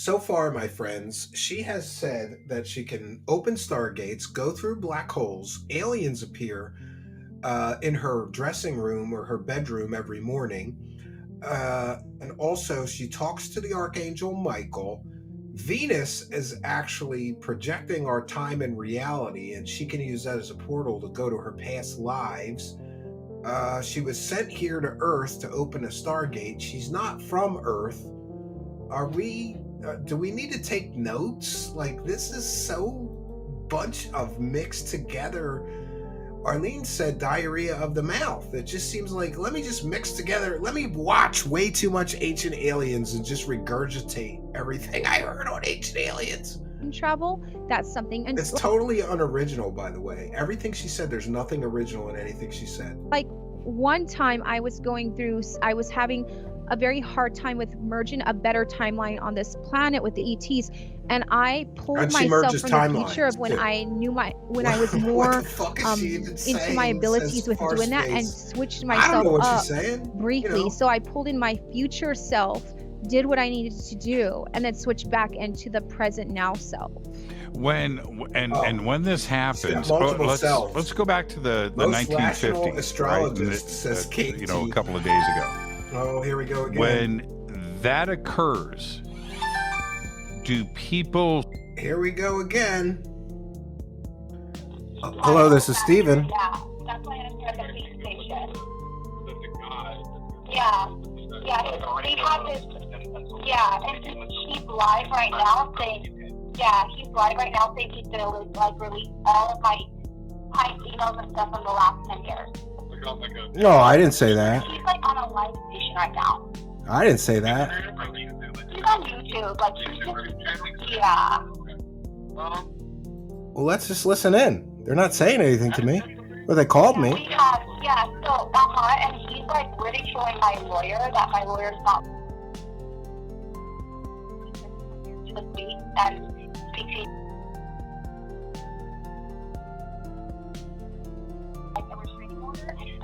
So far, my friends, she has said that she can open stargates, go through black holes, aliens appear in her dressing room or her bedroom every morning. And also, she talks to the Archangel Michael. Venus is actually projecting our time and reality, and she can use that as a portal to go to her past lives. She was sent here to Earth to open a stargate. She's not from Earth. Are we? Do we need to take notes? Like, this is so bunch of mixed together. Arlene said diarrhea of the mouth. It just seems like, let me just mix together. Let me watch way too much Ancient Aliens and just regurgitate everything I heard on Ancient Aliens. Travel, that's something. And it's totally unoriginal, by the way. Everything she said, there's nothing original in anything she said. Like, one time I was having a very hard time with merging a better timeline on this planet with the ETs, and I pulled myself from the future of when I was more into my abilities with doing that, and switched myself up briefly. So I pulled in my future self, did what I needed to do, and then switched back into the present now self. When this happens, let's go back to the 1950s, astrologist says Kate, a couple of days ago. Oh, here we go again. When that occurs, do people... Here we go again. Hello, this is Steven. Yeah, that's why I'm at the police station. Yeah, he has his... Yeah, and he's live right now saying... Yeah, he's live right now saying he's going to, release all of my emails and stuff from the last 10 years. No, I didn't say that. He's on a live station right now. I didn't say that. He's on YouTube. Yeah. Well, let's just listen in. They're not saying anything to me. Well, they called me. And he's ridiculing my lawyer, that my lawyer's not to the state and speaking.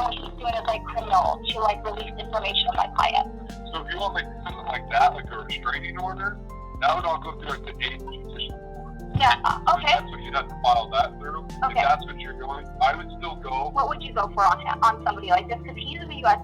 And he's doing it criminal to release information on my client. So if you want something like that, like a restraining order, that would all go through the 8th Judicial Court. Yeah, okay. That's what you'd have to file that through. Okay. If that's what you're going, I would still go. What would you go for on somebody like this? Because he's in the U.S.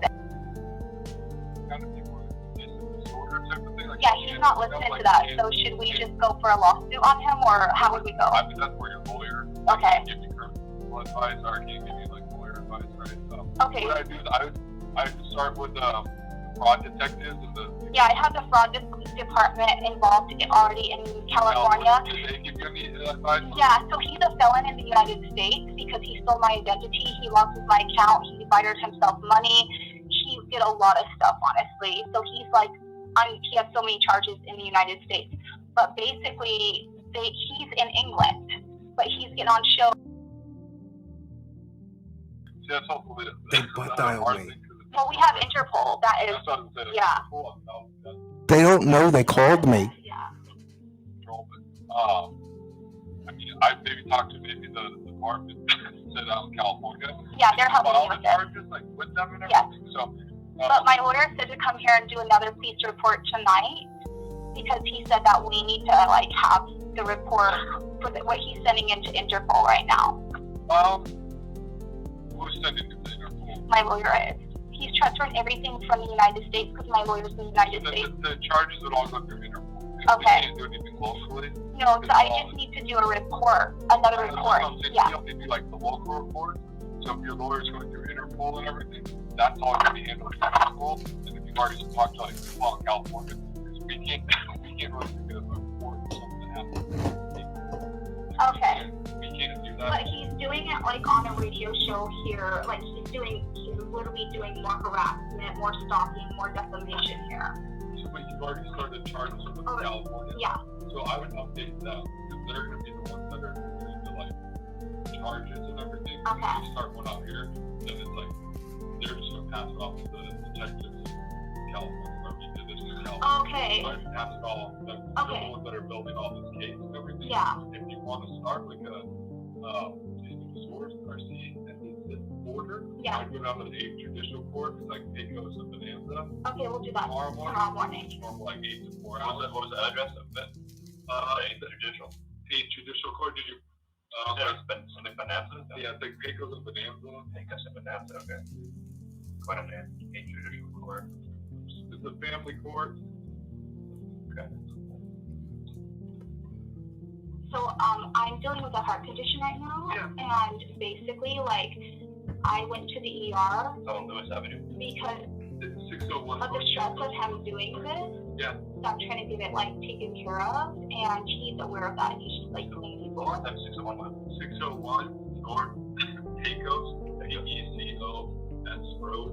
Kind of people with disorder type of thing. Yeah, he's not listening to that. So should we just go for a lawsuit on him, or how would we go? I mean, that's where your lawyer can give you criminal advice, or he can give you lawyer advice, right? Okay. What I do is I would start with fraud detectives and the... Yeah, I have the fraud department involved already in California. Did they give you any advice? Yeah, so he's a felon in the United States because he stole my identity. He lost my account. He wired himself money. He did a lot of stuff, honestly. So he's he has so many charges in the United States. But basically, he's in England, but he's getting on show. See, that's hopefully... They butt dialed me. Well, we have Interpol. That is... Yeah. They don't know they called me. Yeah. I mean, I'd maybe talk to the department sit out in California. Yeah, they're helping me with the charges, with them and everything. Yes. So, but my lawyer said to come here and do another police report tonight because he said that we need to have the report for what he's sending into Interpol right now. Who's sending it to Interpol? My lawyer is. He's transferring everything from the United States because my lawyer's in the United States. The charges would all go through Interpol. Okay. They can't do anything locally. No, so I just need to do a report, another report. Yeah. You don't need to do the local report. So if your lawyer's going through Interpol and everything, that's all going to be handled by Interpol. And if you've already talked to people in California, because we can't really do a report if something happens. Okay. We can't do that. But he's doing it on a radio show here. He's literally doing more harassment, more stalking, more defamation here. So you've already started charges with California? Yeah. So I would update them because they're going to be the ones that are doing the charges and everything. Okay. If you start one out here, then it's they're just going to pass it off to the detectives in California. Or we did this in California. Okay. So I pass it all to them. Okay. They're the ones that are building all this case and everything. Yeah. If you want to start a source RC and it's order, yeah. I'd go down to the 8th Judicial Court because Pecos and Bonanza. Okay, we'll do that tomorrow morning. Tomorrow morning. 8 to 4. What was the address of that? Pecos and Bonanza. Pecos and Bonanza, okay. Quite a traditional court. It's a family court. Okay. So I'm dealing with a heart condition right now, and basically, like, I went to the ER on Lewis Avenue because 601 of the stress of him doing this. Yeah. So I'm trying to get it like taken care of, and he's aware of that. And he's just like cleaning people. 601 North Pecos, PECOS Road.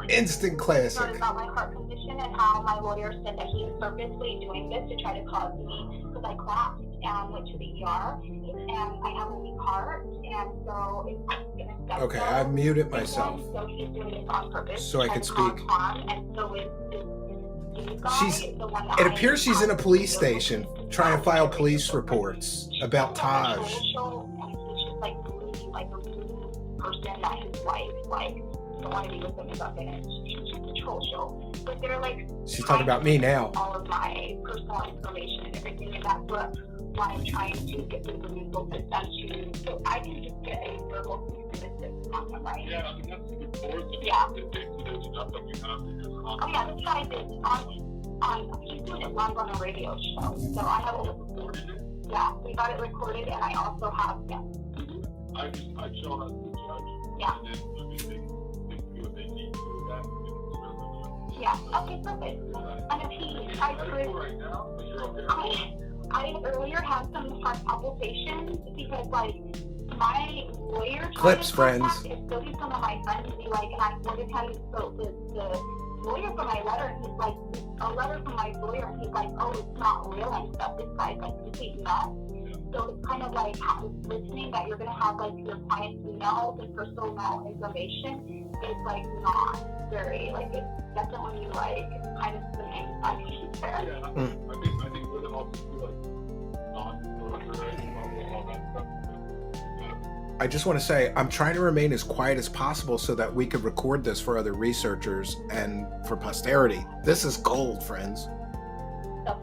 Instant classic. About my heart condition and how my lawyer said that he's purposely doing this to try to cause me, because I collapsed and went to the ER, and I have a weak heart, and so it's going to step Okay, I've muted down. myself. So he's doing this on purpose so I could speak. And so is this guy, it appears she's in a police station trying to file police reports about Taj. And he's just like really like a rude person that his wife like don't want to be with him about it. She's just a troll show. But they're like, she's talking about me now. All of my personal information and everything, and that's why I'm trying to get the legal system to, so I can just get a verbal submissive on him, right? Yeah, I mean, that's a good course. Yeah. There's enough that you have to do. Oh yeah, this guy is he's doing it live on a radio show. So I have recorded it. Yeah, we got it recorded, and I also have I showed that to the judge. Yeah. And then they do what they need to do that. Yeah. Okay, perfect. And if he tries to right now, but you're okay. I earlier had some heart palpitations because, like, my lawyer clips, friends. Is still some of my friends to be like, and I wanted him, so the lawyer for my letter, he's like, a letter from my lawyer, and he's like, oh, it's not real and stuff. This guy's like complete nuts. So it's kind of like listening that you're gonna have like your client's emails and personal information is like not very, like, it's definitely like kind of some anxiety there. Yeah, I think with it also like all that stuff. I just want to say I'm trying to remain as quiet as possible so that we could record this for other researchers and for posterity. This is gold, friends.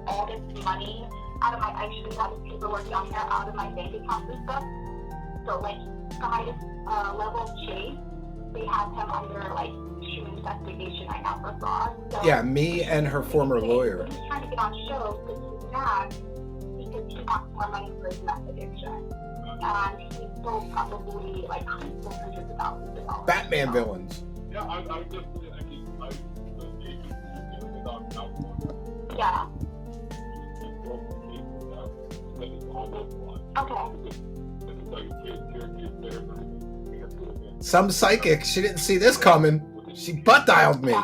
All this money out of my, I actually have this paperwork down there out of my bank accounts and stuff. So like the highest level of chase, they have him under like shoe investigation right now for fraud. So yeah, me and her former lawyer. He's trying to get on shows because he's mad because he wants more money for his meth addiction. And he sold probably like hundreds of thousands of dollars. Batman villains. Yeah, I just, yeah. Some psychic, she didn't see this coming. She butt dialed me.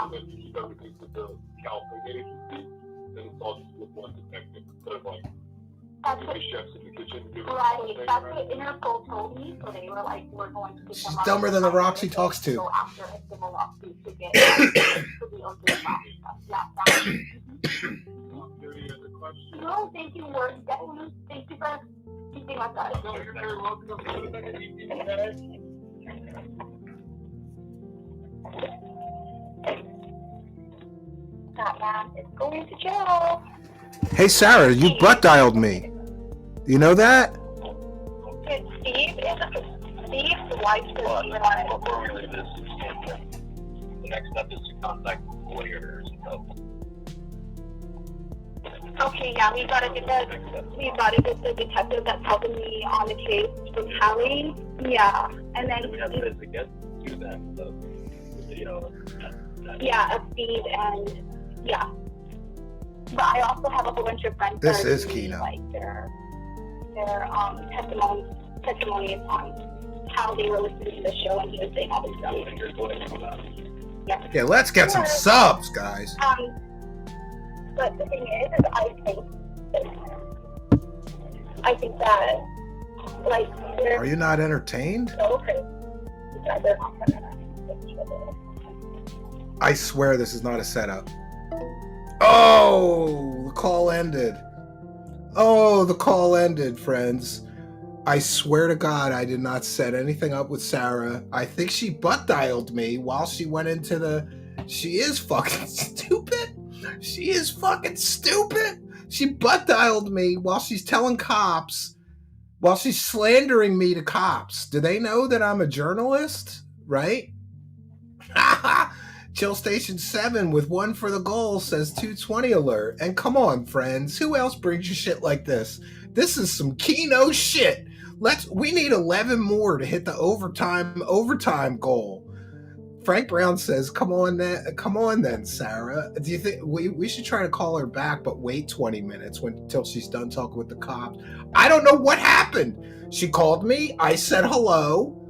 That's what, right, that's what Interpol told me, so they were like, we're going to... She's dumber than the rocks he talks to. Go after a civil lawsuit to get to the open stuff. No, thank you, Ward. Definitely, thank you for keeping us up. No, you're very welcome. That man is going to jail. Hey, Sarah, you butt dialed me. You know that? It's Steve. Steve's wife's reliable. Before we leave this, the next step is to contact lawyers. Okay, yeah, we gotta get the detective that's helping me on the case from Cali. Yeah, and then we have to get to that, the video. Yeah, a feed and yeah. But I also have a whole bunch of friends. This is Kina. Like their testimonies on how they were listening to the show and he was saying all this stuff. Yeah. Yeah, let's get some subs, guys. But the thing is I think that like are you not entertained? So crazy that they're not gonna. I swear this is not a setup. Oh, the call ended. Oh, the call ended, friends. I swear to God, I did not set anything up with Sarah. I think she butt dialed me while she went into the... She is fucking stupid. She is fucking stupid. She butt dialed me while she's telling cops while she's slandering me to cops. Do they know that I'm a journalist? Right? Chill Station 7 with 1 for the goal says 220 alert. And come on, friends. Who else brings you shit like this? This is some Keno shit. We need 11 more to hit the overtime goal. Frank Brown says, come on then, Sarah. Do you think we should try to call her back, but wait 20 minutes until she's done talking with the cops? I don't know what happened. She called me. I said hello.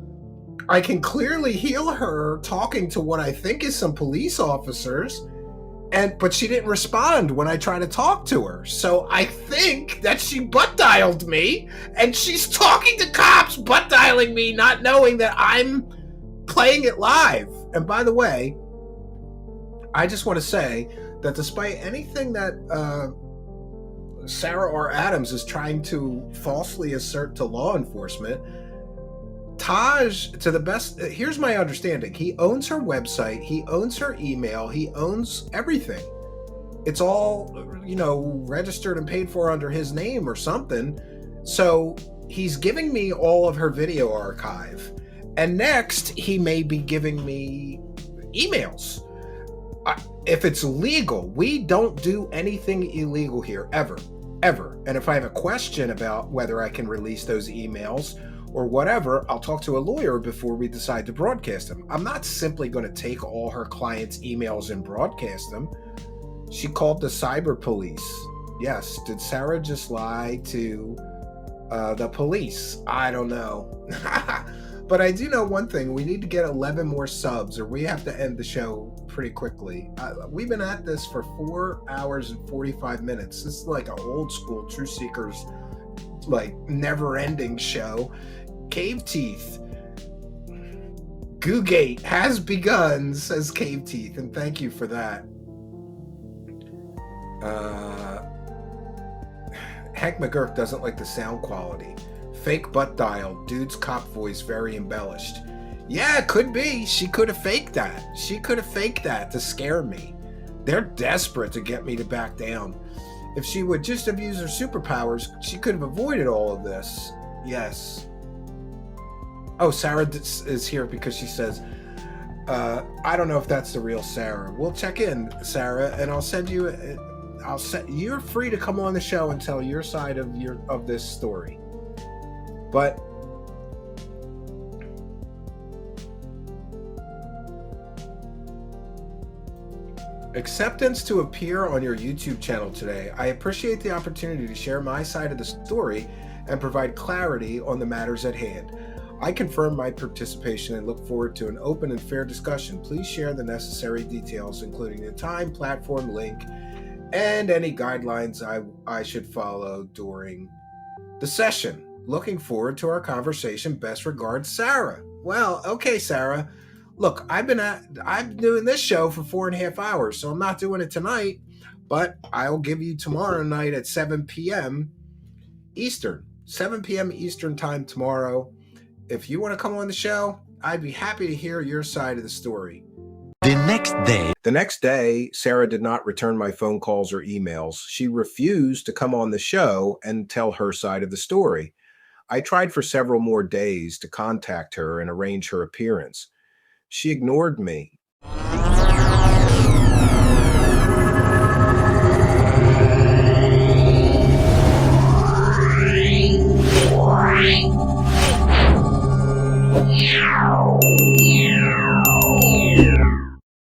I can clearly hear her talking to what I think is some police officers, but she didn't respond when I tried to talk to her. So I think that she butt dialed me, and she's talking to cops, butt dialing me, not knowing that I'm playing it live. And by the way, I just want to say that despite anything that Sarah R. Adams is trying to falsely assert to law enforcement, Taj, to the best, here's my understanding. He owns her website, he owns her email, he owns everything. It's all, registered and paid for under his name or something. So he's giving me all of her video archive. And next, he may be giving me emails. If it's legal, we don't do anything illegal here, ever. And if I have a question about whether I can release those emails or whatever, I'll talk to a lawyer before we decide to broadcast them. I'm not simply going to take all her clients' emails and broadcast them. She called the cyber police. Yes, did Sarah just lie to the police? I don't know. But I do know one thing. We need to get 11 more subs or we have to end the show pretty quickly. We've been at this for 4 hours and 45 minutes. This is like an old school Truth Seekers, like never-ending show. Cave Teeth. Googate has begun, says Cave Teeth, and thank you for that. Hank McGurk doesn't like the sound quality. Fake butt dial, dude's cop voice very embellished. Yeah, it could be. She could have faked that. She could have faked that to scare me. They're desperate to get me to back down. If she would just have used her superpowers, she could have avoided all of this. Yes. Oh, Sarah is here because she says, I don't know if that's the real Sarah. We'll check in, Sarah, and I'll send you. You're free to come on the show and tell your side of this story. But acceptance to appear on your YouTube channel today. I appreciate the opportunity to share my side of the story and provide clarity on the matters at hand. I confirm my participation and look forward to an open and fair discussion. Please share the necessary details, including the time, platform, link, and any guidelines I should follow during the session. Looking forward to our conversation. Best regards, Sarah. Well, okay, Sarah. Look, I'm doing this show for 4.5 hours, so I'm not doing it tonight, but I'll give you tomorrow night at 7 p.m. Eastern. 7 p.m. Eastern time tomorrow. If you want to come on the show, I'd be happy to hear your side of the story. The next day, Sarah did not return my phone calls or emails. She refused to come on the show and tell her side of the story. I tried for several more days to contact her and arrange her appearance. She ignored me.